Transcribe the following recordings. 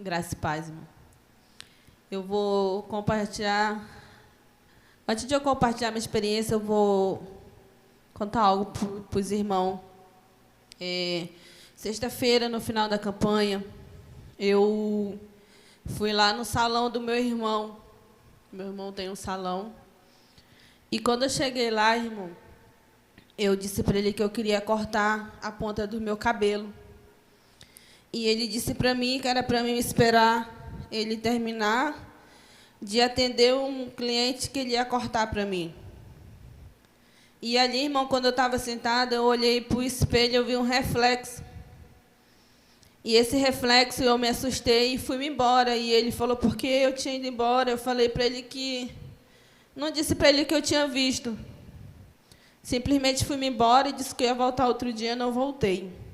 Graça e paz, irmão. Eu vou compartilhar... Antes de eu compartilhar minha experiência, eu vou contar algo para os irmãos. Sexta-feira, no final da campanha, eu fui lá no salão do meu irmão. Meu irmão tem um salão. E quando eu cheguei lá, irmão, eu disse para ele que eu queria cortar a ponta do meu cabelo. E ele disse para mim que era para mim esperar ele terminar de atender um cliente que ele ia cortar para mim. E ali, irmão, quando eu estava sentada, eu olhei para o espelho e eu vi um reflexo. E esse reflexo eu me assustei e fui-me embora. E ele falou por que eu tinha ido embora. Eu falei para ele que... Não disse para ele que eu tinha visto. Simplesmente fui-me embora e disse que eu ia voltar outro dia, não voltei.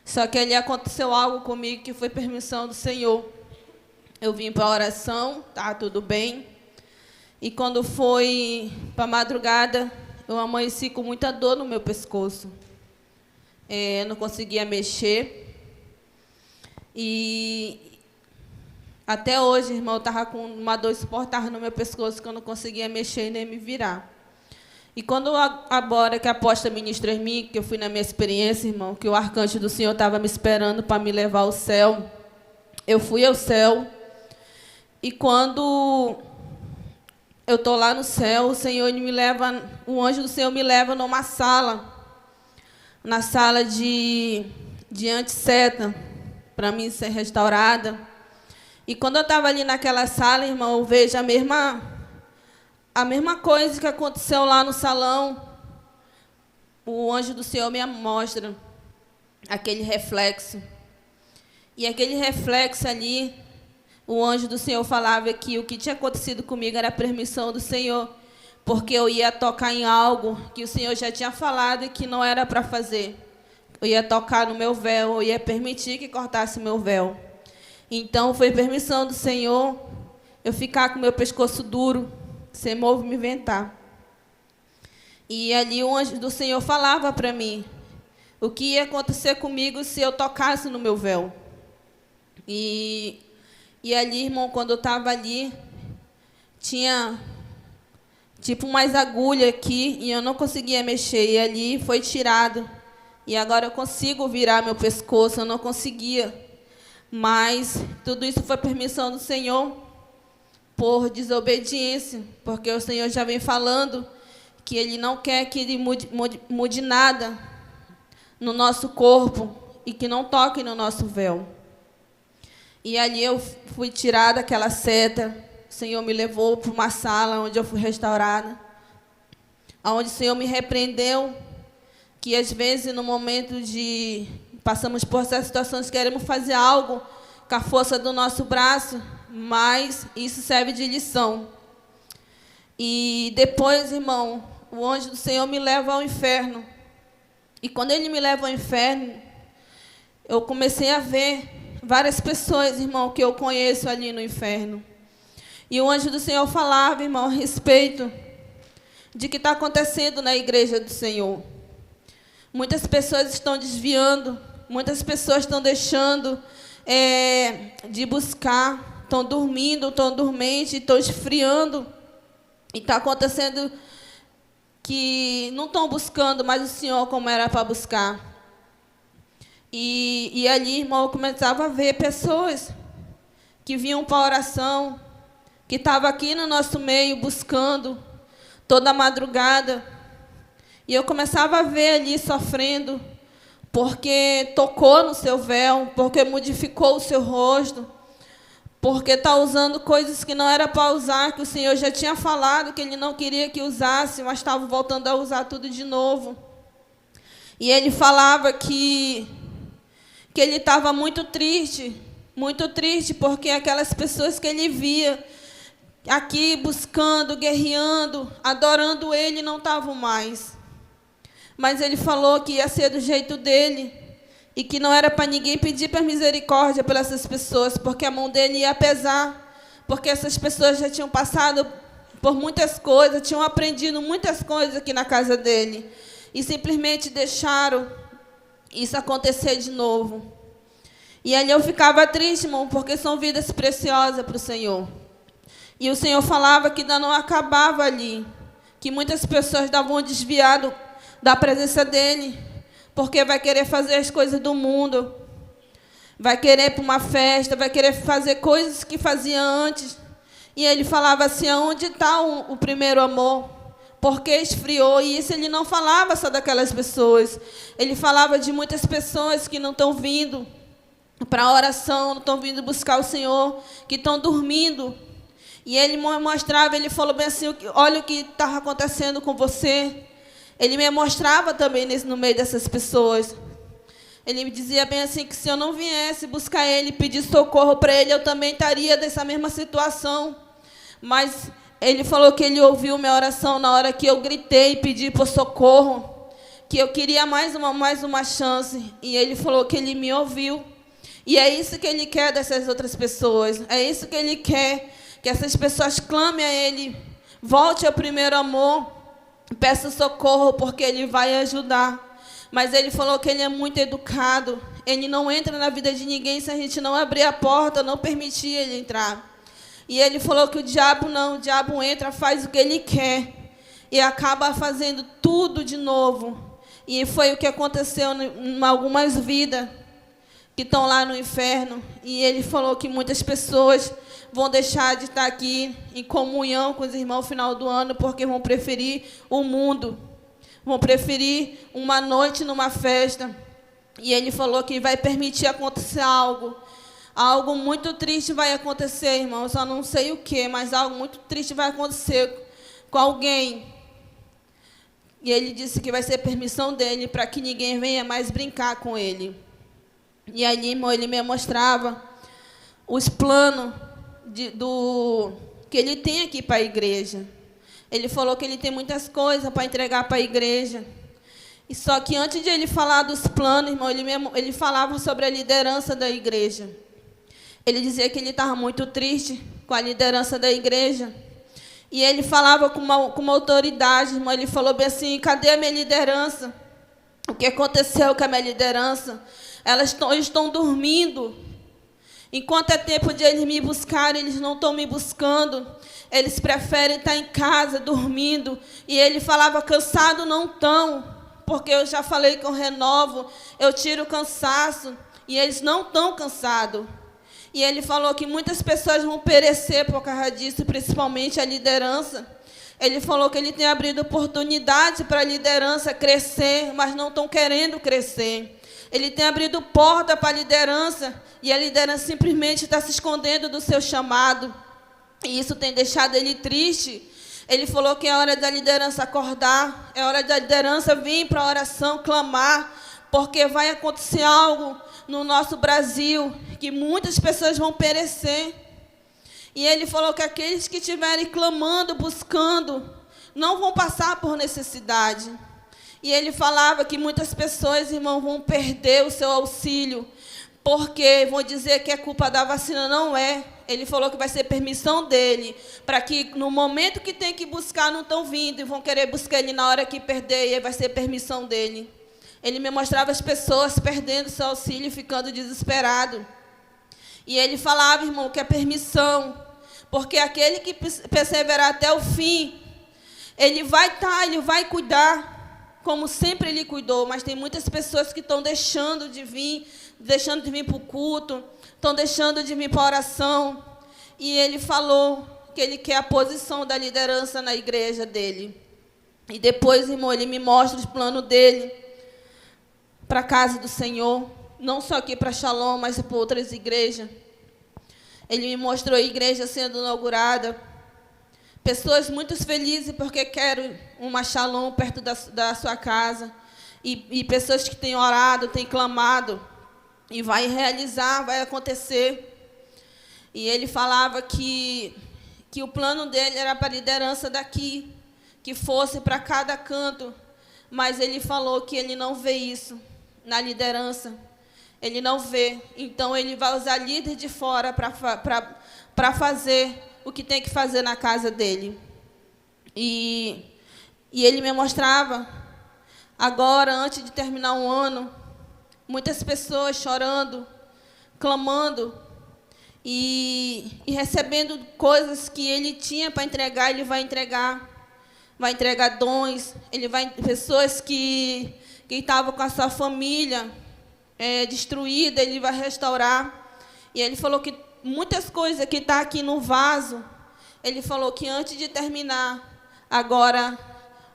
Só que ali aconteceu algo comigo que foi permissão do Senhor. Eu vim para a oração, tá tudo bem. E quando foi para a madrugada, eu amanheci com muita dor no meu pescoço. Não conseguia mexer. E até hoje, irmão, eu estava com uma dor insuportável no meu pescoço, que eu não conseguia mexer nem me virar. E quando agora que a apóstola ministrou em mim, que eu fui na minha experiência, irmão, que o arcanjo do Senhor estava me esperando para me levar ao céu, eu fui ao céu. E quando eu estou lá no céu, o anjo do Senhor me leva numa sala, na sala de antisseta, para mim ser restaurada. E quando eu estava ali naquela sala, irmão, eu vejo a mesma coisa que aconteceu lá no salão. O anjo do Senhor me mostra aquele reflexo. E aquele reflexo ali, o anjo do Senhor falava que o que tinha acontecido comigo era a permissão do Senhor, porque eu ia tocar em algo que o Senhor já tinha falado e que não era para fazer. Eu ia tocar no meu véu, eu ia permitir que cortasse meu véu. Então, foi permissão do Senhor eu ficar com meu pescoço duro, sem movimentar. E ali o anjo do Senhor falava para mim o que ia acontecer comigo se eu tocasse no meu véu. E ali, irmão, quando eu estava ali, tinha tipo umas agulhas aqui e eu não conseguia mexer. E ali foi tirado. E agora eu consigo virar meu pescoço, eu não conseguia. Mas tudo isso foi permissão do Senhor por desobediência, porque o Senhor já vem falando que Ele não quer que Ele mude nada no nosso corpo e que não toque no nosso véu. E ali eu fui tirada daquela seta, o Senhor me levou para uma sala onde eu fui restaurada, onde o Senhor me repreendeu, que às vezes no momento de passamos por essas situações, queremos fazer algo com a força do nosso braço, mas isso serve de lição. E depois, irmão, o anjo do Senhor me leva ao inferno. E quando ele me leva ao inferno, eu comecei a ver várias pessoas, irmão, que eu conheço ali no inferno. E o anjo do Senhor falava, irmão, a respeito de que está acontecendo na igreja do Senhor. Muitas pessoas estão desviando, muitas pessoas estão deixando de buscar, estão dormindo, estão dormentes, estão esfriando. E está acontecendo que não estão buscando mais o Senhor como era para buscar. E ali, irmão, eu começava a ver pessoas que vinham para a oração, que estavam aqui no nosso meio buscando toda a madrugada. E eu começava a ver ali sofrendo, porque tocou no seu véu, porque modificou o seu rosto, porque está usando coisas que não era para usar, que o Senhor já tinha falado que Ele não queria que usasse, mas estava voltando a usar tudo de novo. E Ele falava que Ele estava muito triste, porque aquelas pessoas que Ele via aqui buscando, guerreando, adorando Ele, não estavam mais. Mas Ele falou que ia ser do jeito dEle e que não era para ninguém pedir para misericórdia pelas essas pessoas, porque a mão dEle ia pesar, porque essas pessoas já tinham passado por muitas coisas, tinham aprendido muitas coisas aqui na casa dEle e simplesmente deixaram isso acontecer de novo. E ali eu ficava triste, irmão, porque são vidas preciosas para o Senhor. E o Senhor falava que ainda não acabava ali, que muitas pessoas davam desviado da presença dEle, porque vai querer fazer as coisas do mundo, vai querer ir para uma festa, vai querer fazer coisas que fazia antes. E ele falava assim, aonde está o primeiro amor? Porque esfriou. E isso ele não falava só daquelas pessoas. Ele falava de muitas pessoas que não estão vindo para a oração, não estão vindo buscar o Senhor, que estão dormindo. E ele me mostrava, ele falou bem assim, olha o que estava acontecendo com você. Ele me mostrava também no meio dessas pessoas. Ele me dizia bem assim, que se eu não viesse buscar ele, pedir socorro para ele, eu também estaria nessa mesma situação. Mas ele falou que ele ouviu minha oração na hora que eu gritei e pedi por socorro, que eu queria mais uma chance. E ele falou que ele me ouviu. E é isso que ele quer dessas outras pessoas. É isso que ele quer, que essas pessoas clamem a ele, volte ao primeiro amor, peça socorro, porque ele vai ajudar. Mas ele falou que ele é muito educado. Ele não entra na vida de ninguém se a gente não abrir a porta, não permitir ele entrar. E ele falou que o diabo não, o diabo entra, faz o que ele quer. E acaba fazendo tudo de novo. E foi o que aconteceu em algumas vidas que estão lá no inferno. E ele falou que muitas pessoas vão deixar de estar aqui em comunhão com os irmãos no final do ano, porque vão preferir o mundo. Vão preferir uma noite numa festa. E ele falou que vai permitir acontecer algo. Algo muito triste vai acontecer, irmão. Eu só não sei o quê, mas algo muito triste vai acontecer com alguém. E ele disse que vai ser permissão dele para que ninguém venha mais brincar com ele. E ali, irmão, ele me mostrava os planos que ele tem aqui para a igreja. Ele falou que ele tem muitas coisas para entregar para a igreja. E só que antes de ele falar dos planos, irmão, ele falava sobre a liderança da igreja. Ele dizia que ele estava muito triste com a liderança da igreja. E ele falava com uma autoridade, irmão. Ele falou bem assim, cadê a minha liderança? O que aconteceu com a minha liderança? Eles estão dormindo. Enquanto é tempo de eles me buscarem, eles não estão me buscando. Eles preferem estar em casa, dormindo. E ele falava, cansado não estão, porque eu já falei que eu renovo, eu tiro o cansaço. E eles não estão cansados. E ele falou que muitas pessoas vão perecer por causa disso, principalmente a liderança. Ele falou que ele tem abrido oportunidade para a liderança crescer, mas não estão querendo crescer. Ele tem abrido porta para a liderança, e a liderança simplesmente está se escondendo do seu chamado. E isso tem deixado ele triste. Ele falou que é hora da liderança acordar, é hora da liderança vir para a oração, clamar, porque vai acontecer algo no nosso Brasil, que muitas pessoas vão perecer. E ele falou que aqueles que estiverem clamando, buscando, não vão passar por necessidade. E ele falava que muitas pessoas, irmão, vão perder o seu auxílio, porque vão dizer que é culpa da vacina. Não é. Ele falou que vai ser permissão dele, para que no momento que tem que buscar, não estão vindo, e vão querer buscar ele na hora que perder, e aí vai ser permissão dele. Ele me mostrava as pessoas perdendo seu auxílio e ficando desesperado. E ele falava, irmão, que é permissão, porque aquele que perseverar até o fim, ele vai cuidar, como sempre ele cuidou. Mas tem muitas pessoas que estão deixando de vir para o culto, estão deixando de vir para a oração. E ele falou que ele quer a posição da liderança na igreja dele. E depois, irmão, ele me mostra os planos dele para a casa do Senhor, não só aqui para Shalom, mas para outras igrejas. Ele me mostrou a igreja sendo inaugurada, pessoas muito felizes porque querem uma Shalom perto da sua casa, e pessoas que têm orado, têm clamado, e vai realizar, vai acontecer. E ele falava que o plano dele era para a liderança daqui, que fosse para cada canto, mas ele falou que ele não vê isso na liderança, ele não vê. Então, ele vai usar líder de fora para fazer o que tem que fazer na casa dele. E ele me mostrava, agora, antes de terminar um ano, muitas pessoas chorando, clamando e recebendo coisas que ele tinha para entregar, ele vai entregar dons, ele vai pessoas que estavam com a sua família destruída, ele vai restaurar. E ele falou que muitas coisas que estão aqui no vaso, ele falou que antes de terminar agora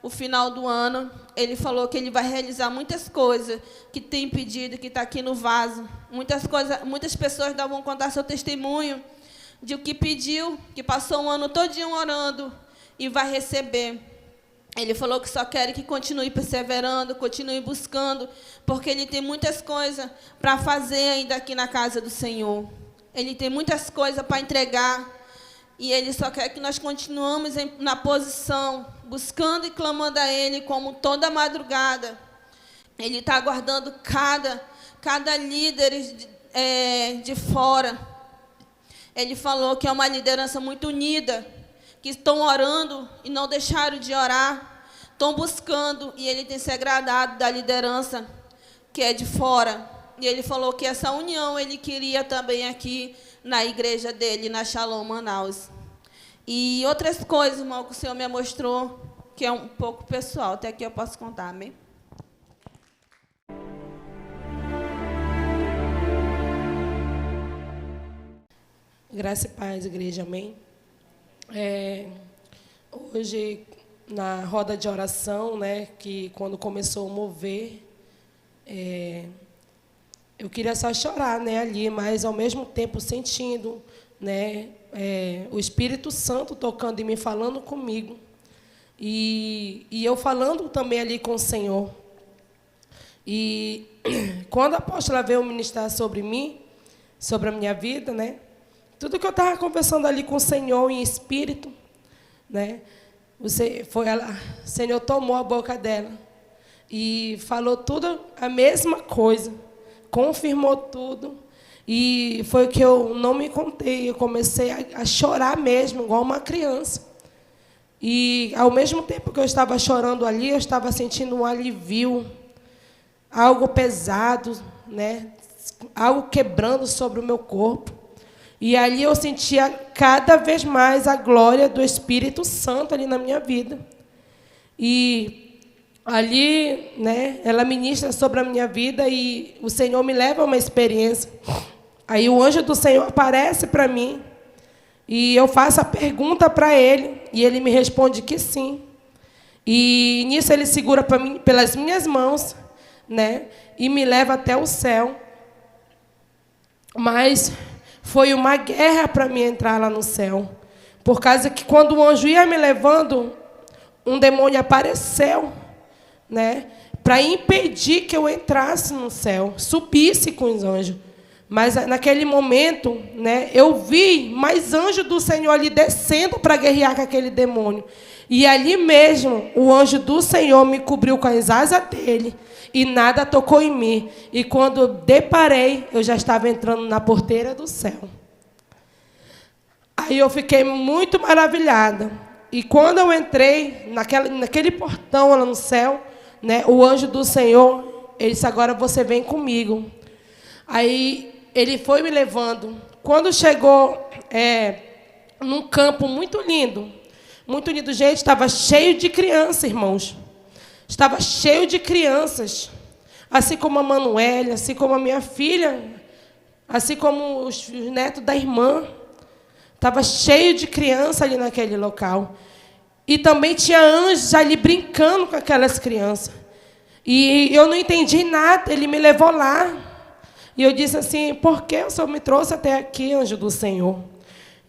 o final do ano, ele falou que ele vai realizar muitas coisas que tem pedido, que está aqui no vaso. Muitas coisas, muitas pessoas vão contar seu testemunho de o que pediu, que passou um ano todinho orando e vai receber. Ele falou que só quer que continue perseverando, continue buscando, porque ele tem muitas coisas para fazer ainda aqui na casa do Senhor. Ele tem muitas coisas para entregar. E ele só quer que nós continuemos na posição, buscando e clamando a Ele, como toda madrugada. Ele está aguardando cada líder de fora. Ele falou que é uma liderança muito unida, que estão orando e não deixaram de orar, estão buscando, e Ele tem se agradado da liderança que é de fora. E Ele falou que essa união Ele queria também aqui na igreja dele, na Shalom Manaus. E outras coisas, irmão, que o Senhor me mostrou, que é um pouco pessoal, até aqui eu posso contar, amém? Graça e paz, igreja, amém? Hoje, na roda de oração, né, que quando começou a mover, eu queria só chorar, né, ali, mas ao mesmo tempo sentindo, né, o Espírito Santo tocando em mim, falando comigo, e eu falando também ali com o Senhor. E quando a apóstola veio ministrar sobre mim, sobre a minha vida, né, tudo que eu estava conversando ali com o Senhor em espírito, né, o Senhor tomou a boca dela e falou tudo a mesma coisa, confirmou tudo, e foi o que eu não me contei. Eu comecei a chorar mesmo, igual uma criança. E, ao mesmo tempo que eu estava chorando ali, eu estava sentindo um alívio, algo pesado, né? Algo quebrando sobre o meu corpo. E ali eu sentia cada vez mais a glória do Espírito Santo ali na minha vida. E ali, né, ela ministra sobre a minha vida e o Senhor me leva a uma experiência. Aí o anjo do Senhor aparece para mim e eu faço a pergunta para ele e ele me responde que sim. E nisso ele segura para mim pelas minhas mãos, né, e me leva até o céu. Mas foi uma guerra para mim entrar lá no céu, por causa que quando o anjo ia me levando, um demônio apareceu, né, para impedir que eu entrasse no céu, subisse com os anjos. Mas naquele momento, né, eu vi mais anjos do Senhor ali descendo para guerrear com aquele demônio. E ali mesmo, o anjo do Senhor me cobriu com as asas dele e nada tocou em mim. E quando eu deparei, eu já estava entrando na porteira do céu. Aí eu fiquei muito maravilhada. E quando eu entrei naquele portão lá no céu, né, o anjo do Senhor, ele disse: agora você vem comigo. Aí ele foi me levando. Quando chegou num campo muito lindo, gente, estava cheio de crianças, irmãos. Estava cheio de crianças, assim como a Manuela, assim como a minha filha, assim como os netos da irmã. Estava cheio de crianças ali naquele local. E também tinha anjos ali brincando com aquelas crianças. E eu não entendi nada, ele me levou lá. E eu disse assim: por que o Senhor me trouxe até aqui, anjo do Senhor?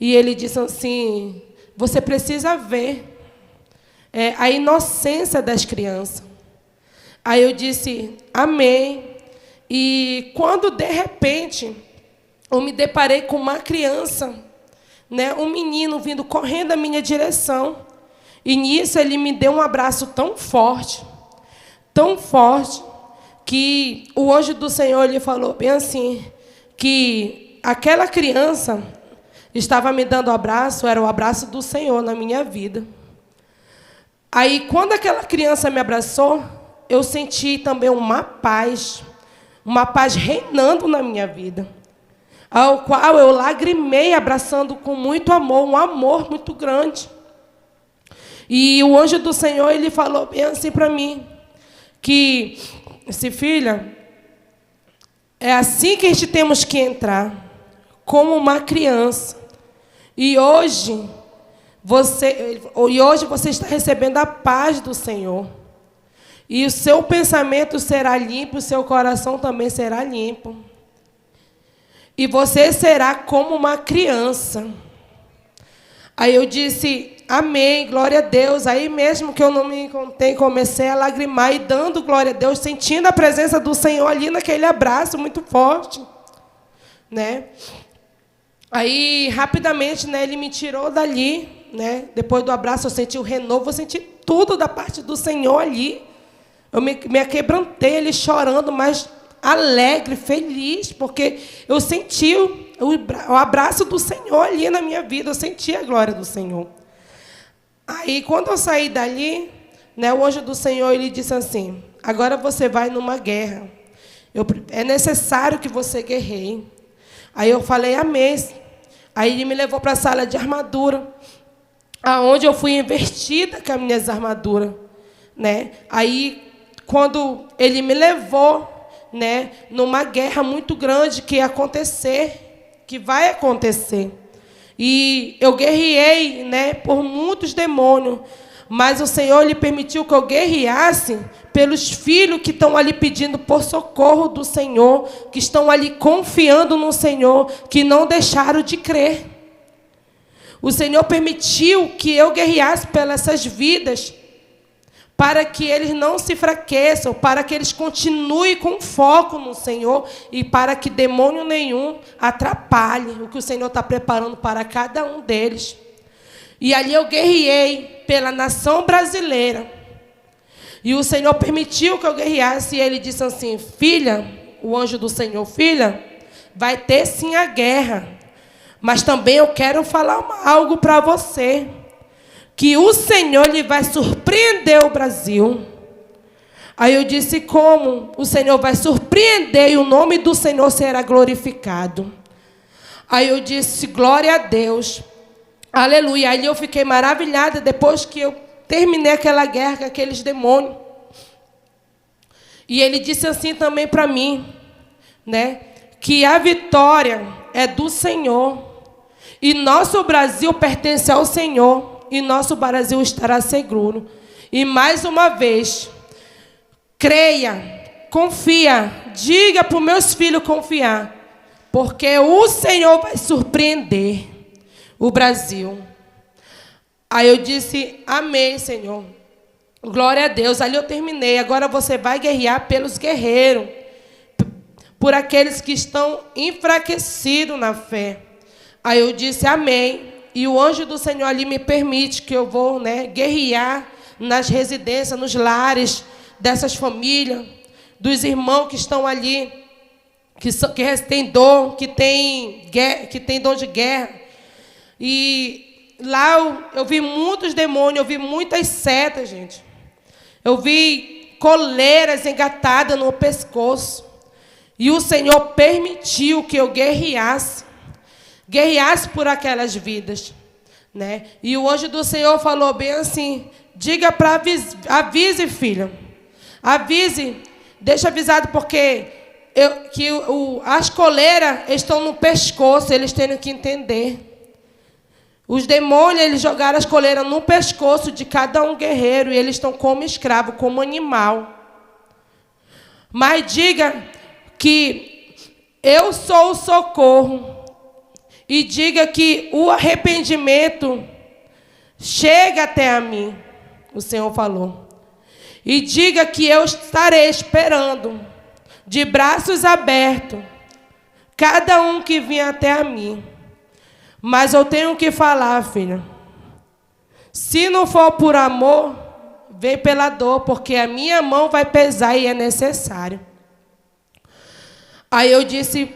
E ele disse assim: você precisa ver a inocência das crianças. Aí eu disse: amém. E quando, de repente, eu me deparei com uma criança, né, um menino vindo correndo à minha direção. E nisso ele me deu um abraço tão forte, que o anjo do Senhor ele falou bem assim, que aquela criança estava me dando abraço, era o abraço do Senhor na minha vida. Aí, quando aquela criança me abraçou, eu senti também uma paz reinando na minha vida. ao qual eu lagrimei, abraçando com muito amor, um amor muito grande. E o anjo do Senhor, ele falou bem assim para mim, que, filha, é assim que a gente temos que entrar, como uma criança. E hoje você está recebendo a paz do Senhor. E o seu pensamento será limpo, o seu coração também será limpo. E você será como uma criança. Aí eu disse, amém, glória a Deus. Aí mesmo que eu não me contei, comecei a lagrimar e dando glória a Deus, sentindo a presença do Senhor ali naquele abraço muito forte, né? Aí, rapidamente, né, ele me tirou dali, né? Depois do abraço, eu senti o renovo, eu senti tudo da parte do Senhor ali. Eu me aquebrantei, ele chorando, mas alegre, feliz, porque eu senti o abraço do Senhor ali na minha vida, eu senti a glória do Senhor. Aí, quando eu saí dali, né, o anjo do Senhor, ele disse assim, agora você vai numa guerra. É necessário que você guerreie. Aí eu falei, amém. Aí ele me levou para a sala de armadura, aonde eu fui investida com as minhas armaduras, né? Aí, quando ele me levou, né, numa guerra muito grande que ia acontecer, que vai acontecer. E eu guerreei, né, por muitos demônios, mas o Senhor lhe permitiu que eu guerreasse pelos filhos que estão ali pedindo por socorro do Senhor, que estão ali confiando no Senhor, que não deixaram de crer. O Senhor permitiu que eu guerreasse pelas essas vidas, para que eles não se fraqueçam, para que eles continuem com foco no Senhor e para que demônio nenhum atrapalhe o que o Senhor está preparando para cada um deles. E ali eu guerreei pela nação brasileira. E o Senhor permitiu que eu guerreasse. E ele disse assim, filha, o anjo do Senhor, filha, vai ter sim a guerra. Mas também eu quero falar algo para você. Que o Senhor lhe vai surpreender o Brasil. Aí eu disse, como? O Senhor vai surpreender e o nome do Senhor será glorificado. Aí eu disse, glória a Deus. Aleluia. Aí eu fiquei maravilhada depois que eu terminei aquela guerra com aqueles demônios. E ele disse assim também para mim, né, que a vitória é do Senhor. E nosso Brasil pertence ao Senhor. E nosso Brasil estará seguro. E mais uma vez, creia, confia, diga para os meus filhos confiar, porque o Senhor vai surpreender o Brasil. Aí eu disse, amém, Senhor. Glória a Deus. Ali eu terminei. Agora você vai guerrear pelos guerreiros, por aqueles que estão enfraquecidos na fé. Aí eu disse, amém. E o anjo do Senhor ali me permite que eu vou, né, guerrear nas residências, nos lares dessas famílias, dos irmãos que estão ali, que têm dor, que têm dor de guerra. E lá eu vi muitos demônios, eu vi muitas setas, gente. Eu vi coleiras engatadas no pescoço. E o Senhor permitiu que eu guerreasse por aquelas vidas, né? E o anjo do Senhor falou bem assim, diga para avise, filha, avise, deixa avisado, porque as coleiras estão no pescoço, eles têm que entender. Os demônios, eles jogaram as coleiras no pescoço de cada um guerreiro, e eles estão como escravo, como animal. Mas diga que eu sou o socorro. E diga que o arrependimento chega até a mim, o Senhor falou. E diga que eu estarei esperando, de braços abertos, cada um que vier até a mim. Mas eu tenho que falar, filha. Se não for por amor, vem pela dor, porque a minha mão vai pesar e é necessário. Aí eu disse,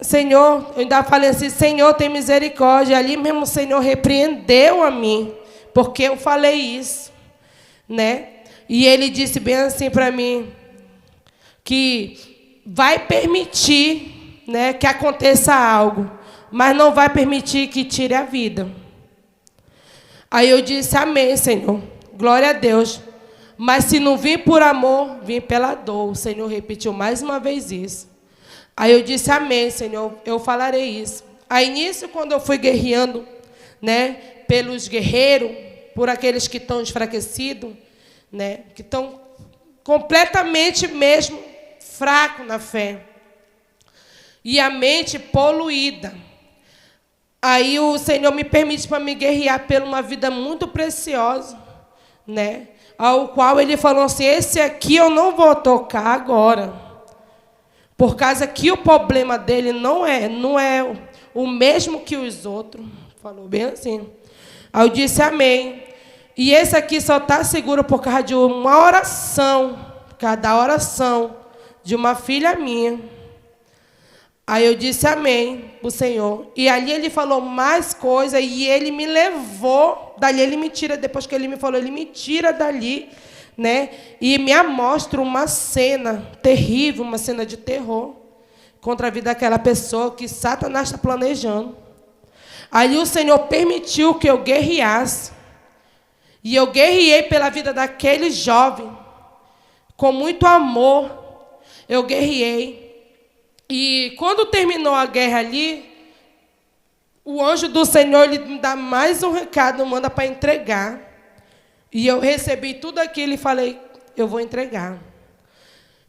Senhor, eu ainda falei assim, Senhor, tem misericórdia. Ali mesmo o Senhor repreendeu a mim, porque eu falei isso, né? E ele disse bem assim para mim, que vai permitir né, que aconteça algo, mas não vai permitir que tire a vida. Aí eu disse, amém, Senhor. Glória a Deus. Mas se não vir por amor, vim pela dor. O Senhor repetiu mais uma vez isso. Aí eu disse, amém, Senhor, eu falarei isso. Aí nisso, quando eu fui guerreando, né, pelos guerreiros, por aqueles que estão enfraquecidos, né, que estão completamente mesmo fracos na fé, e a mente poluída. Aí o Senhor me permite para me guerrear por uma vida muito preciosa, né, ao qual Ele falou assim, esse aqui eu não vou tocar agora, por causa que o problema dele não é o mesmo que os outros. Falou bem assim. Aí eu disse amém. E esse aqui só está seguro por causa de uma oração, por causa da oração de uma filha minha. Aí eu disse amém para o Senhor. E ali Ele falou mais coisa e Ele me levou. Dali Ele me tira, depois que Ele me falou, Ele me tira dali, né? E me mostra uma cena terrível, uma cena de terror contra a vida daquela pessoa que Satanás está planejando. Ali o Senhor permitiu que eu guerreasse. E eu guerreei pela vida daquele jovem, com muito amor. Eu guerreei. E quando terminou a guerra ali, o anjo do Senhor ele me dá mais um recado, manda para entregar. E eu recebi tudo aquilo e falei, eu vou entregar.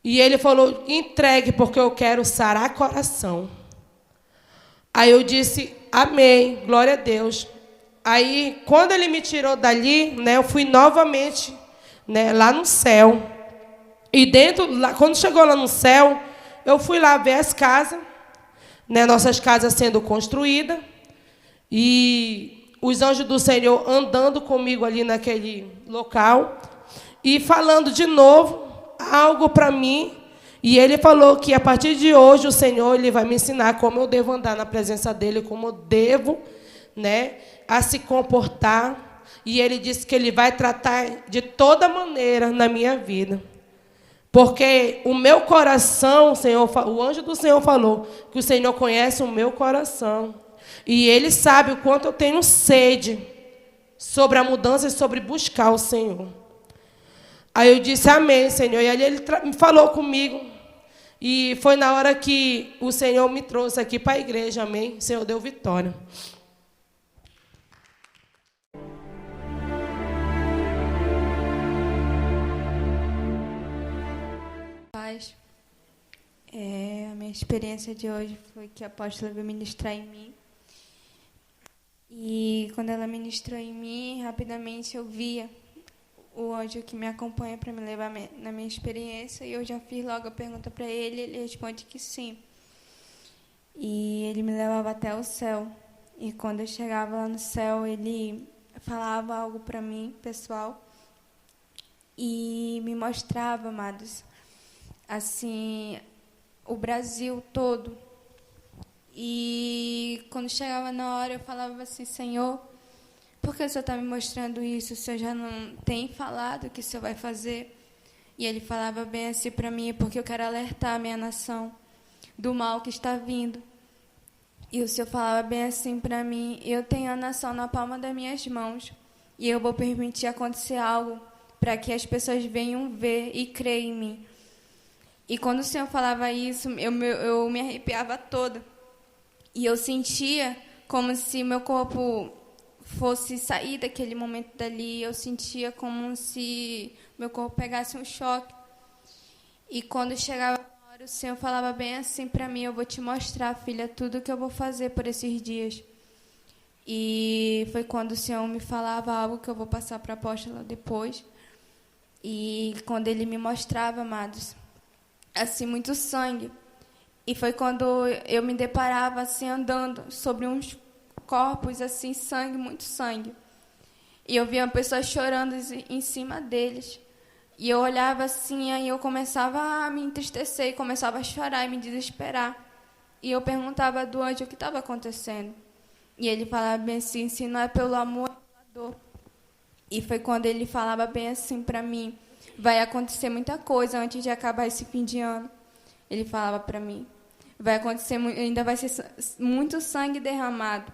E ele falou, entregue, porque eu quero sarar coração. Aí eu disse, amém, glória a Deus. Aí, quando ele me tirou dali, né, eu fui novamente, né, lá no céu. E lá, quando chegou lá no céu, eu fui lá ver as casas, né, nossas casas sendo construídas. E os anjos do Senhor andando comigo ali naquele local. E falando de novo algo para mim. E ele falou que, a partir de hoje, o Senhor ele vai me ensinar como eu devo andar na presença dEle, como eu devo, né, a se comportar. E ele disse que Ele vai tratar de toda maneira na minha vida. Porque o meu coração, o anjo do Senhor falou que o Senhor conhece o meu coração. E Ele sabe o quanto eu tenho sede sobre a mudança e sobre buscar o Senhor. Aí eu disse, amém, Senhor. E ali Ele falou comigo. E foi na hora que o Senhor me trouxe aqui para a igreja, amém? O Senhor deu vitória. Paz. A minha experiência de hoje foi que a apóstola veio ministrar em mim. E quando ela ministrou em mim, rapidamente eu via o anjo que me acompanha para me levar na minha experiência. E eu já fiz logo a pergunta para ele, ele responde que sim. E ele me levava até o céu. E quando eu chegava lá no céu, ele falava algo para mim, pessoal. E me mostrava, amados, assim, o Brasil todo. E quando chegava na hora, eu falava assim, Senhor, por que o Senhor está me mostrando isso? O Senhor já não tem falado o que o Senhor vai fazer? E ele falava bem assim para mim, porque eu quero alertar a minha nação do mal que está vindo. E o Senhor falava bem assim para mim, eu tenho a nação na palma das minhas mãos, e eu vou permitir acontecer algo para que as pessoas venham ver e crer em mim. E quando o Senhor falava isso, eu me arrepiava toda. E eu sentia como se meu corpo fosse sair daquele momento dali. Eu sentia como se meu corpo pegasse um choque. E quando chegava a hora, o Senhor falava bem assim para mim, eu vou te mostrar, filha, tudo que eu vou fazer por esses dias. E foi quando o Senhor me falava algo que eu vou passar para a apóstola depois. E quando Ele me mostrava, amados, assim, muito sangue. E foi quando eu me deparava, assim, andando sobre uns corpos, assim, sangue, muito sangue. E eu via pessoas chorando em cima deles. E eu olhava assim, aí eu começava a me entristecer, e começava a chorar e me desesperar. E eu perguntava do anjo o que estava acontecendo. E ele falava bem assim, se não é pelo amor, é pela dor. E foi quando ele falava bem assim para mim, vai acontecer muita coisa antes de acabar esse fim de ano. Ele falava para mim, vai acontecer, ainda vai ser muito sangue derramado.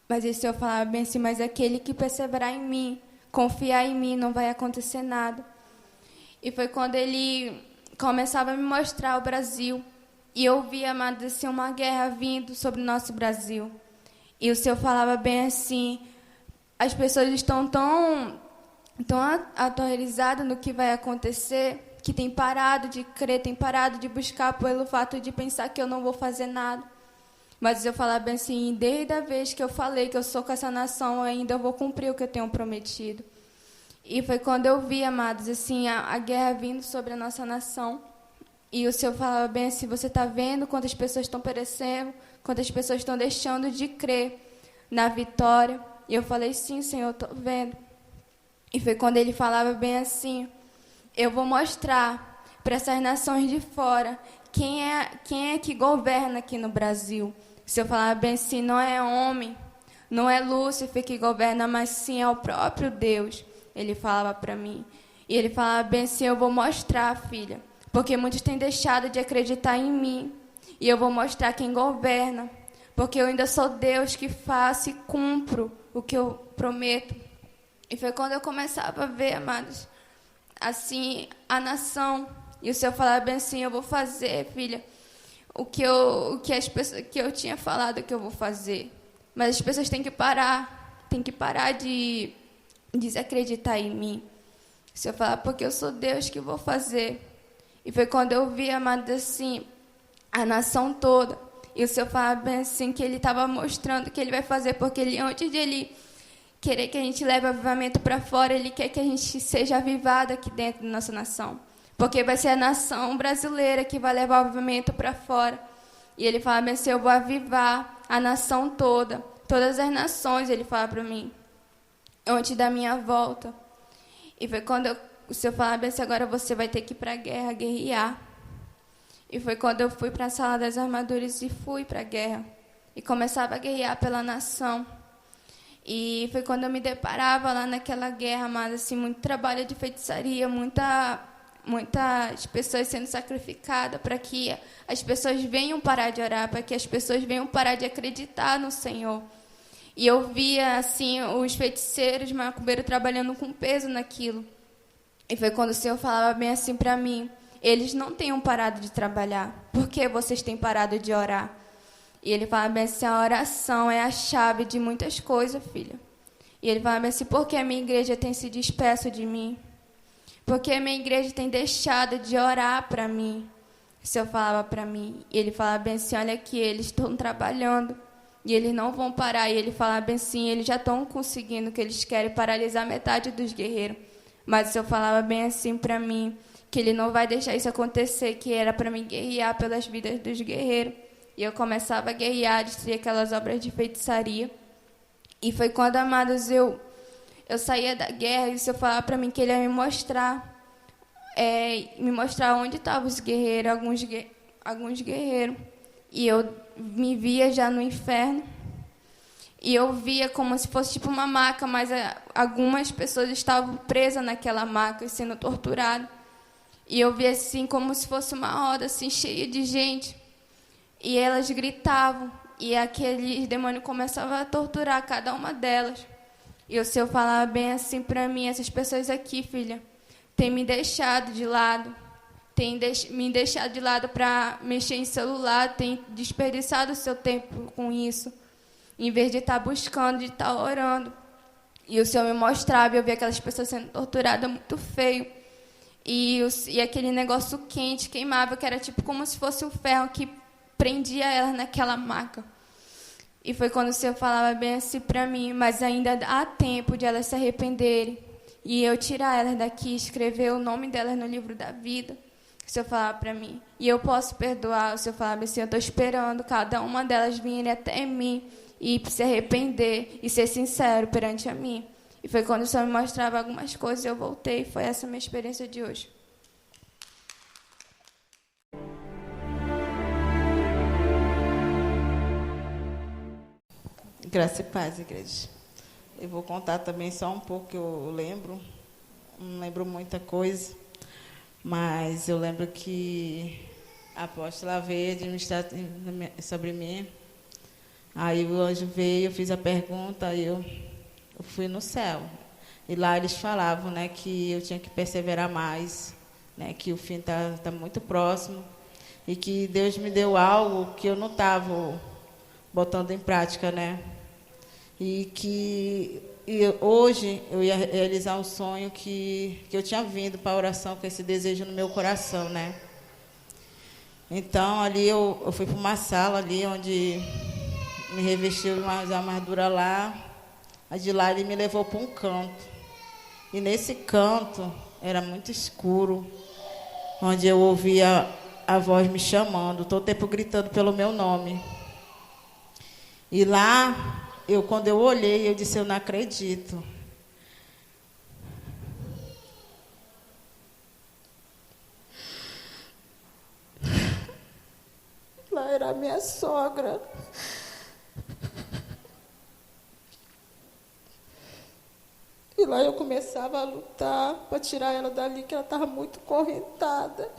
Mas o Senhor falava bem assim, mas aquele que perseverar em mim, confiar em mim, não vai acontecer nada. E foi quando ele começava a me mostrar o Brasil. E eu via, amados, assim, uma guerra vindo sobre o nosso Brasil. E o Senhor falava bem assim, as pessoas estão tão aterrorizadas no que vai acontecer, que tem parado de crer, tem parado de buscar pelo fato de pensar que eu não vou fazer nada. Mas eu falava bem assim, desde a vez que eu falei que eu sou com essa nação, ainda eu vou cumprir o que eu tenho prometido. E foi quando eu vi, amados, assim, a guerra vindo sobre a nossa nação. E o Senhor falava bem assim, você está vendo quantas pessoas estão perecendo, quantas pessoas estão deixando de crer na vitória. E eu falei, sim, Senhor, estou vendo. E foi quando ele falava bem assim, eu vou mostrar para essas nações de fora quem é que governa aqui no Brasil. O Senhor falava bem assim, não é homem, não é Lúcifer que governa, mas sim é o próprio Deus. Ele falava para mim. E ele falava bem assim, eu vou mostrar, filha, porque muitos têm deixado de acreditar em mim. E eu vou mostrar quem governa, porque eu ainda sou Deus que faço e cumpro o que eu prometo. E foi quando eu começava a ver, amados, assim, a nação. E o Senhor falava bem assim, eu vou fazer, filha, o que eu tinha falado que eu vou fazer. Mas as pessoas têm que parar de desacreditar em mim. O Senhor falava, porque eu sou Deus que vou fazer. E foi quando eu vi, amado, assim, a nação toda. E o Senhor falava bem assim, que Ele estava mostrando que Ele vai fazer, porque Ele, antes de Ele querer que a gente leve avivamento para fora, Ele quer que a gente seja avivado aqui dentro da nossa nação. Porque vai ser a nação brasileira que vai levar o avivamento para fora. E Ele falava bem assim, eu vou avivar a nação toda, todas as nações, Ele falava para mim, antes da minha volta. E foi quando o Senhor falava bem assim, agora você vai ter que ir para a guerra, guerrear. E foi quando eu fui para a sala das armaduras e fui para a guerra. E começava a guerrear pela nação. E foi quando eu me deparava lá naquela guerra, mas assim, muito trabalho de feitiçaria, muitas pessoas sendo sacrificadas para que as pessoas venham parar de orar, para que as pessoas venham parar de acreditar no Senhor. E eu via, assim, os feiticeiros, macumbeiros trabalhando com peso naquilo. E foi quando o Senhor falava bem assim para mim, eles não tenham parado de trabalhar, por que vocês têm parado de orar? E Ele falava bem assim, a oração é a chave de muitas coisas, filha. E Ele falava bem assim, por que a minha igreja tem se disperso de mim? Porque a minha igreja tem deixado de orar para mim. O Senhor falava para mim. E Ele falava bem assim, olha aqui, eles estão trabalhando. E eles não vão parar. E Ele falava bem assim, eles já estão conseguindo, que eles querem paralisar metade dos guerreiros. Mas o Senhor falava bem assim para mim, que Ele não vai deixar isso acontecer, que era para mim guerrear pelas vidas dos guerreiros. E eu começava a guerrear, destruir aquelas obras de feitiçaria. E foi quando, amados, eu saía da guerra e o Senhor falava para mim que Ele ia me mostrar onde estavam os guerreiros, alguns guerreiros. E eu me via já no inferno. E eu via como se fosse tipo uma maca, mas algumas pessoas estavam presas naquela maca, sendo torturadas. E eu via assim como se fosse uma roda assim, cheia de gente. E elas gritavam. E aqueles demônios começavam a torturar cada uma delas. E o Senhor falava bem assim para mim, essas pessoas aqui, filha, têm me deixado de lado. Têm me deixado de lado para mexer em celular, têm desperdiçado o seu tempo com isso. Em vez de estar buscando, de estar orando. E o Senhor me mostrava, eu via aquelas pessoas sendo torturadas muito feio. E aquele negócio quente, queimava, que era tipo como se fosse um ferro que prendia elas naquela maca. E foi quando o Senhor falava bem assim para mim, mas ainda há tempo de elas se arrependerem. E eu tirar elas daqui, escrever o nome delas no livro da vida. O Senhor falava para mim. E eu posso perdoar. O Senhor falava assim, eu estou esperando cada uma delas virem até mim e se arrepender e ser sincero perante a mim. E foi quando o Senhor me mostrava algumas coisas, eu voltei. Foi essa a minha experiência de hoje. Graça e paz, igreja. Eu vou contar também só um pouco que eu lembro. Não lembro muita coisa, mas eu lembro que a apóstola veio administrar sobre mim. Aí o anjo veio, eu fiz a pergunta, aí eu fui no céu. E lá eles falavam, né, que eu tinha que perseverar mais, né, que o fim tá muito próximo e que Deus me deu algo que eu não estava botando em prática, né? Hoje eu ia realizar um sonho que eu tinha vindo para a oração com esse desejo no meu coração, né? Então, ali eu fui para uma sala ali onde me revestiu uma armadura lá. Aí de lá ele me levou para um canto. E nesse canto era muito escuro, onde eu ouvia a voz me chamando, todo tempo gritando pelo meu nome. E lá, quando eu olhei, eu disse, eu não acredito. Lá era a minha sogra. E lá eu começava a lutar para tirar ela dali, que ela estava muito correntada.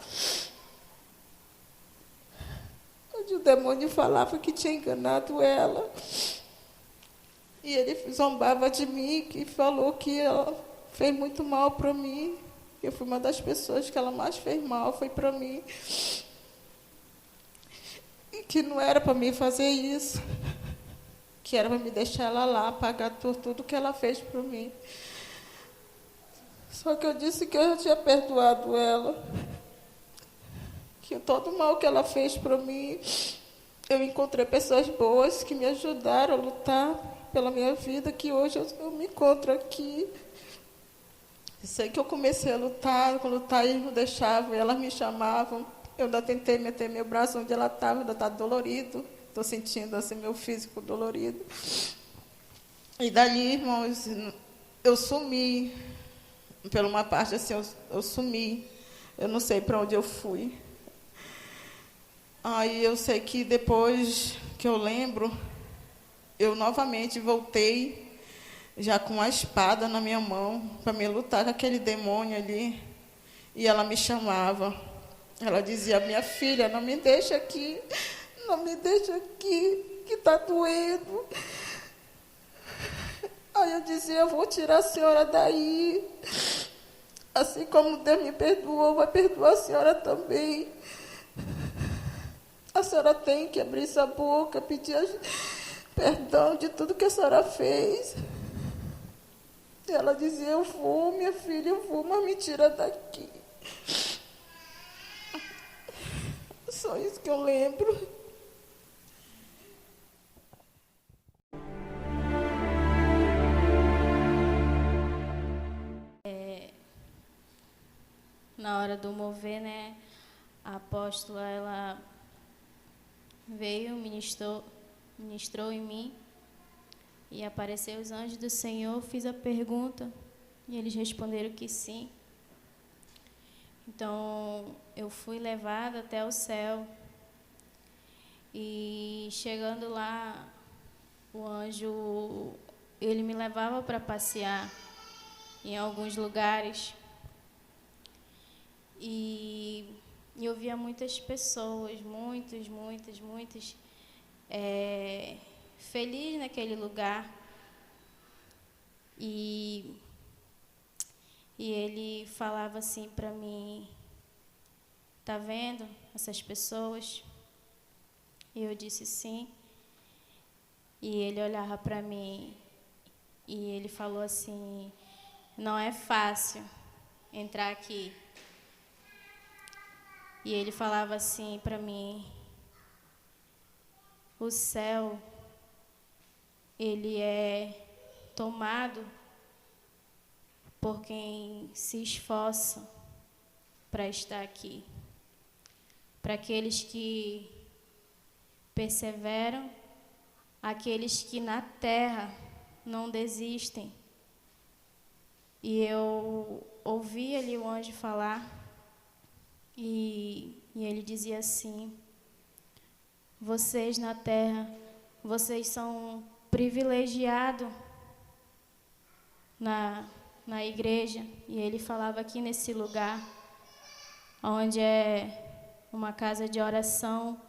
Onde o demônio falava que tinha enganado ela. E ele zombava de mim, que falou que ela fez muito mal para mim. Eu fui uma das pessoas que ela mais fez mal, foi para mim. E que não era para mim fazer isso. Que era para me deixar ela lá, pagar por tudo que ela fez por mim. Só que eu disse que eu já tinha perdoado ela. Que todo o mal que ela fez para mim, eu encontrei pessoas boas que me ajudaram a lutar pela minha vida, que hoje eu me encontro aqui. Sei que eu comecei a lutar e eles não deixavam, elas me chamavam. Eu ainda tentei meter meu braço onde ela estava, ainda está dolorido. Estou sentindo assim meu físico dolorido. E dali, irmãos, eu sumi. Por uma parte, assim, eu sumi. Eu não sei para onde eu fui. Aí eu sei que depois que eu lembro, eu novamente voltei, já com a espada na minha mão, para me lutar com aquele demônio ali. E ela me chamava. Ela dizia, minha filha, não me deixa aqui, que está doendo. Aí eu dizia, eu vou tirar a senhora daí. Assim como Deus me perdoou, vai perdoar a senhora também. A senhora tem que abrir sua boca, pedir perdão de tudo que a senhora fez. E ela dizia, eu vou, minha filha, eu vou, mas me tira daqui. Só isso que eu lembro. Na hora do mover, né, a apóstola, ela veio, ministrou em mim, e apareceu os anjos do Senhor, fiz a pergunta, e eles responderam que sim. Então, eu fui levada até o céu, e chegando lá, o anjo, ele me levava para passear em alguns lugares, e eu via muitas pessoas, muitas, felizes naquele lugar. E ele falava assim para mim, tá vendo essas pessoas? E eu disse sim. E ele olhava para mim e ele falou assim, não é fácil entrar aqui. E ele falava assim para mim, o céu, ele é tomado por quem se esforça para estar aqui. Para aqueles que perseveram, aqueles que na terra não desistem. E eu ouvi ali o anjo falar, e ele dizia assim, vocês na terra, vocês são privilegiados na igreja. E ele falava aqui nesse lugar, onde é uma casa de oração,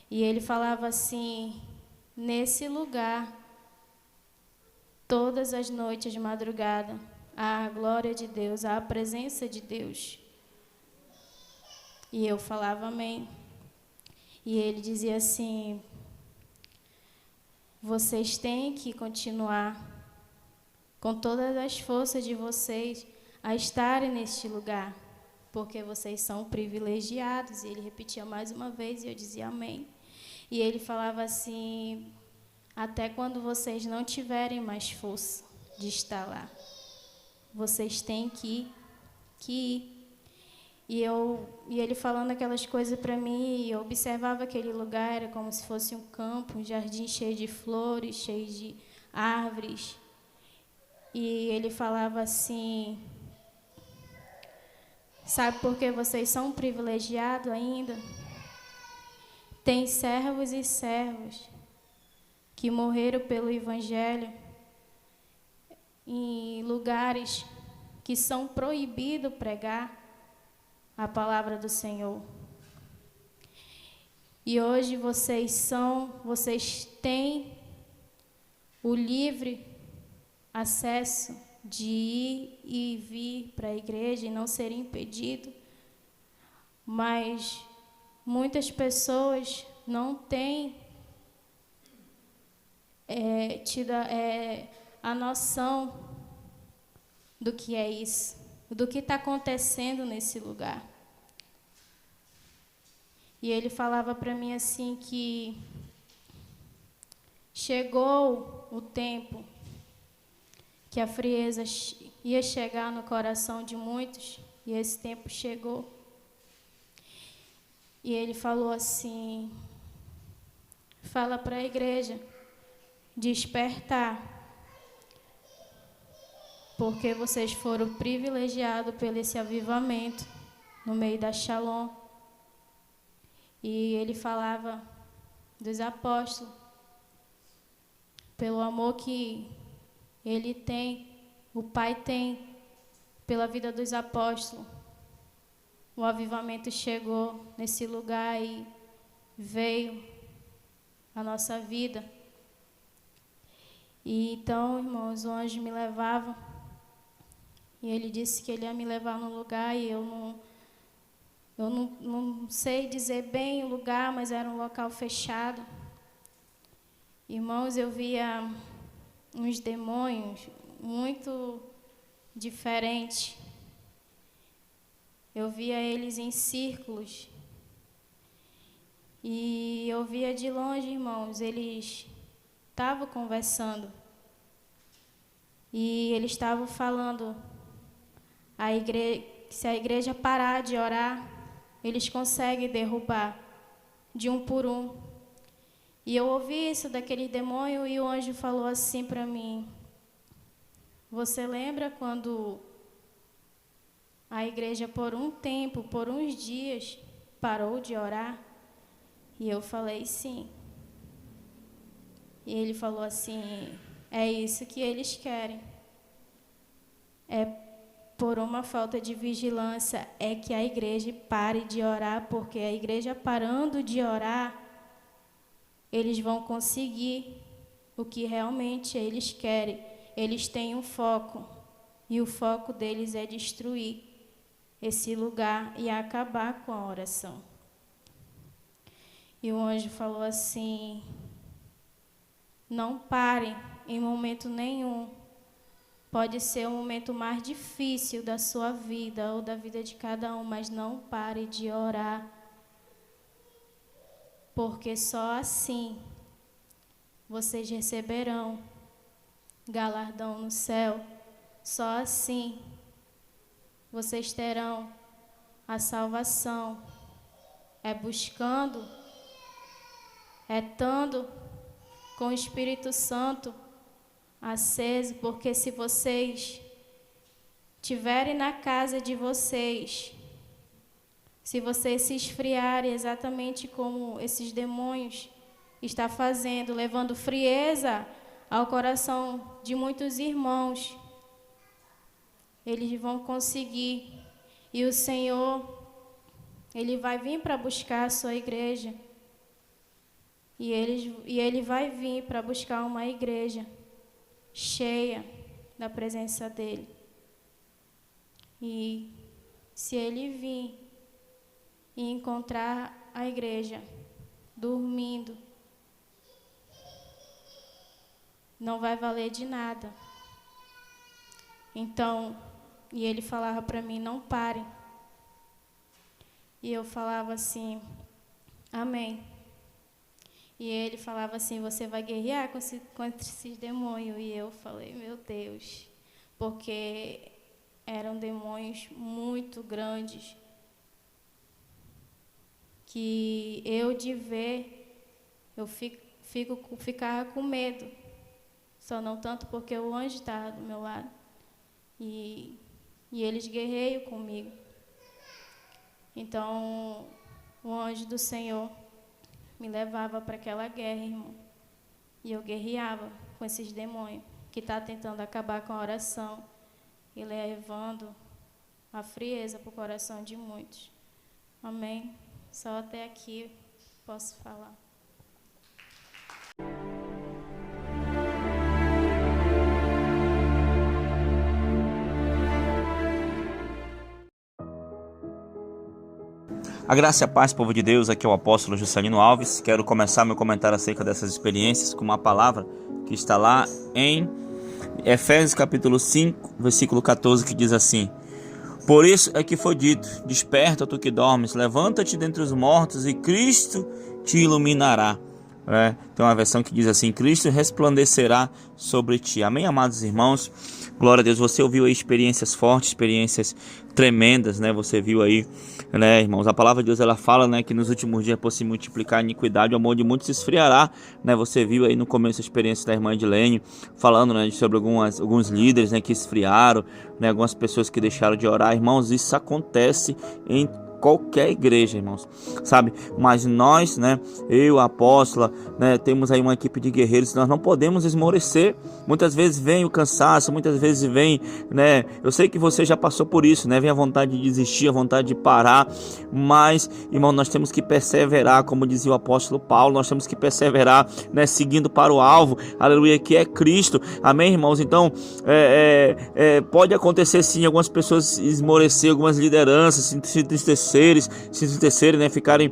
e ele falava assim: nesse lugar, todas as noites de madrugada, há a glória de Deus, há a presença de Deus. E eu falava amém. E ele dizia assim: vocês têm que continuar com todas as forças de vocês a estarem neste lugar, porque vocês são privilegiados. E ele repetia mais uma vez e eu dizia amém. E ele falava assim: até quando vocês não tiverem mais força de estar lá, vocês têm que ir. E ele falando aquelas coisas para mim, eu observava aquele lugar, era como se fosse um campo, um jardim cheio de flores, cheio de árvores. E ele falava assim: sabe por que vocês são privilegiados ainda? Tem servos e servas que morreram pelo Evangelho em lugares que são proibidos pregar a palavra do Senhor. E hoje vocês têm o livre acesso de ir e vir para a igreja e não serem impedidos, mas muitas pessoas não têm tido a noção do que é isso, do que está acontecendo nesse lugar. E ele falava para mim assim que chegou o tempo que a frieza ia chegar no coração de muitos, e esse tempo chegou. E ele falou assim: fala para a igreja despertar, porque vocês foram privilegiados pelo esse avivamento no meio da Shalom. E ele falava dos apóstolos, pelo amor que ele tem, o Pai tem, pela vida dos apóstolos. O avivamento chegou nesse lugar e veio a nossa vida. E então, irmãos, o anjo me levava, e ele disse que ele ia me levar num lugar, e eu não sei dizer bem o lugar, mas era um local fechado. Irmãos, eu via uns demônios muito diferentes. Eu via eles em círculos. E eu via de longe, irmãos, eles estavam conversando. E eles estavam falando, se a igreja parar de orar, eles conseguem derrubar de um por um. E eu ouvi isso daquele demônio, e o anjo falou assim para mim: você lembra quando a igreja por um tempo, por uns dias, parou de orar? E eu falei sim. E ele falou assim: é isso que eles querem. É por uma falta de vigilância é que a igreja pare de orar, porque a igreja parando de orar, eles vão conseguir o que realmente eles querem. Eles têm um foco, e o foco deles é destruir esse lugar e acabar com a oração. E o anjo falou assim: não parem em momento nenhum. Pode ser o momento mais difícil da sua vida ou da vida de cada um, mas não pare de orar, porque só assim vocês receberão galardão no céu. Só assim vocês terão a salvação. É buscando, é estando com o Espírito Santo aceso, porque se vocês tiverem na casa de vocês, se vocês se esfriarem exatamente como esses demônios estão fazendo, levando frieza ao coração de muitos irmãos, eles vão conseguir. E o Senhor Ele vai vir para buscar a sua igreja. E ele vai vir para buscar uma igreja cheia da presença dele. E se ele vir e encontrar a igreja dormindo, não vai valer de nada. Então, e ele falava para mim, não parem. E eu falava assim, amém. E ele falava assim, você vai guerrear contra esses demônios. E eu falei, meu Deus, porque eram demônios muito grandes, que eu de ver, eu ficava com medo. Só não tanto porque o anjo estava do meu lado. E eles guerreiam comigo. Então, o anjo do Senhor me levava para aquela guerra, irmão. E eu guerreava com esses demônios que estão tentando acabar com a oração e levando a frieza para o coração de muitos. Amém? Só até aqui posso falar. A graça e a paz, povo de Deus, aqui é o apóstolo Juscelino Alves. Quero começar meu comentário acerca dessas experiências com uma palavra que está lá em Efésios capítulo 5, versículo 14, que diz assim: por isso é que foi dito, desperta tu que dormes, levanta-te dentre os mortos e Cristo te iluminará. Tem uma versão que diz assim, Cristo resplandecerá sobre ti. Amém, amados irmãos? Glória a Deus. Você ouviu aí experiências fortes, experiências tremendas, né? Você viu aí, né, irmãos? A palavra de Deus, ela fala, né, que nos últimos dias, por se multiplicar a iniquidade, o amor de muitos se esfriará, né? Você viu aí no começo a experiência da irmã Edilene, falando, né, sobre alguns líderes, né, que esfriaram, né? Algumas pessoas que deixaram de orar. Irmãos, isso acontece em qualquer igreja, irmãos, sabe? Mas nós, né, eu, a apóstola, né, temos aí uma equipe de guerreiros, nós não podemos esmorecer. Muitas vezes vem o cansaço, muitas vezes vem, né, eu sei que você já passou por isso, né, vem a vontade de desistir, a vontade de parar, mas, irmão, nós temos que perseverar, como dizia o apóstolo Paulo, nós temos que perseverar, né, seguindo para o alvo, aleluia, que é Cristo, amém, irmãos? Então, pode acontecer sim, algumas pessoas esmorecer, algumas lideranças se entristecerem, né, ficarem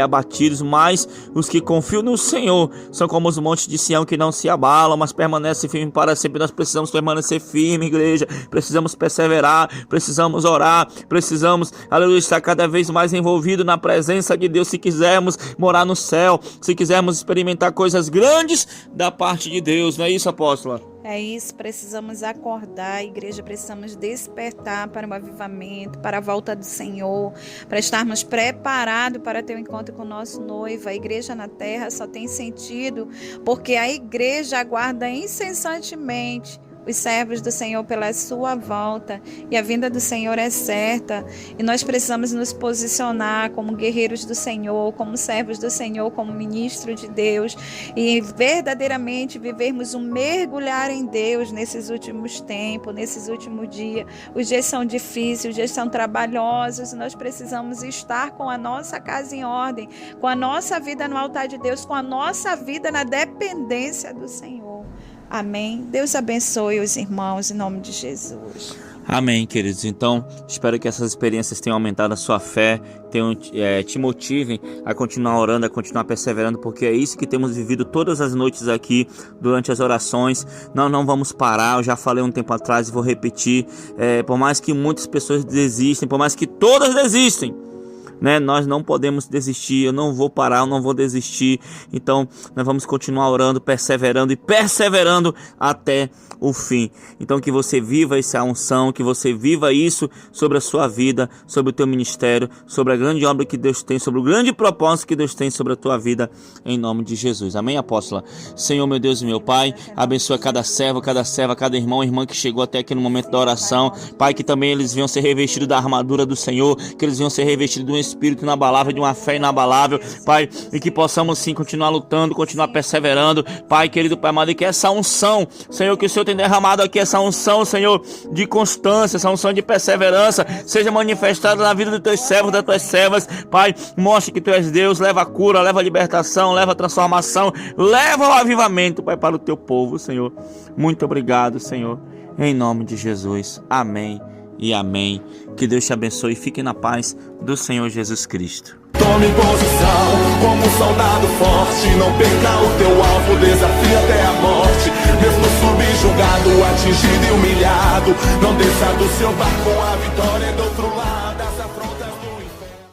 abatidos, mas os que confiam no Senhor são como os montes de Sião que não se abalam, mas permanecem firmes para sempre. Nós precisamos permanecer firmes, igreja, precisamos perseverar, precisamos orar, precisamos, aleluia, estar cada vez mais envolvido na presença de Deus, se quisermos morar no céu, se quisermos experimentar coisas grandes da parte de Deus, não é isso, apóstola? É isso, precisamos acordar, igreja, precisamos despertar para o avivamento, para a volta do Senhor, para estarmos preparados para ter um encontro com o nosso noivo. A igreja na terra só tem sentido porque a igreja aguarda incessantemente os servos do Senhor pela sua volta, e a vinda do Senhor é certa, e nós precisamos nos posicionar como guerreiros do Senhor, como servos do Senhor, como ministro de Deus, e verdadeiramente vivermos um mergulhar em Deus nesses últimos tempos, nesses últimos dias. Os dias são difíceis, os dias são trabalhosos, e nós precisamos estar com a nossa casa em ordem, com a nossa vida no altar de Deus, com a nossa vida na dependência do Senhor. Amém. Deus abençoe os irmãos em nome de Jesus. Amém, queridos. Então, espero que essas experiências tenham aumentado a sua fé, te motivem a continuar orando, a continuar perseverando, porque é isso que temos vivido todas as noites aqui, durante as orações. Nós não vamos parar, eu já falei um tempo atrás e vou repetir, por mais que muitas pessoas desistem, por mais que todas desistem, né? Nós não podemos desistir, eu não vou parar, eu não vou desistir. Então nós vamos continuar orando, perseverando e perseverando até o fim. Então que você viva essa unção, que você viva isso sobre a sua vida, sobre o teu ministério, sobre a grande obra que Deus tem, sobre o grande propósito que Deus tem sobre a tua vida, em nome de Jesus. Amém, apóstola? Senhor, meu Deus e meu Pai, abençoa cada servo, cada serva, cada irmão e irmã que chegou até aqui no momento da oração. Pai, que também eles venham ser revestidos da armadura do Senhor, que eles venham ser revestidos do espírito inabalável, de uma fé inabalável, Pai, e que possamos sim continuar lutando, continuar perseverando, Pai querido, Pai amado, e que essa unção, Senhor, que o Senhor tem derramado aqui, essa unção, Senhor, de constância, essa unção de perseverança, seja manifestada na vida dos teus servos, das tuas servas, Pai, mostre que tu és Deus, leva a cura, leva a libertação, leva a transformação, leva o avivamento, Pai, para o teu povo, Senhor. Muito obrigado, Senhor, em nome de Jesus, amém e amém. Que Deus te abençoe e fique na paz do Senhor Jesus Cristo. Tome posição como um soldado forte, não perca o teu alvo, desafia até a morte. Mesmo subjugado, atingido e humilhado, não desça do seu barco, a vitória é do outro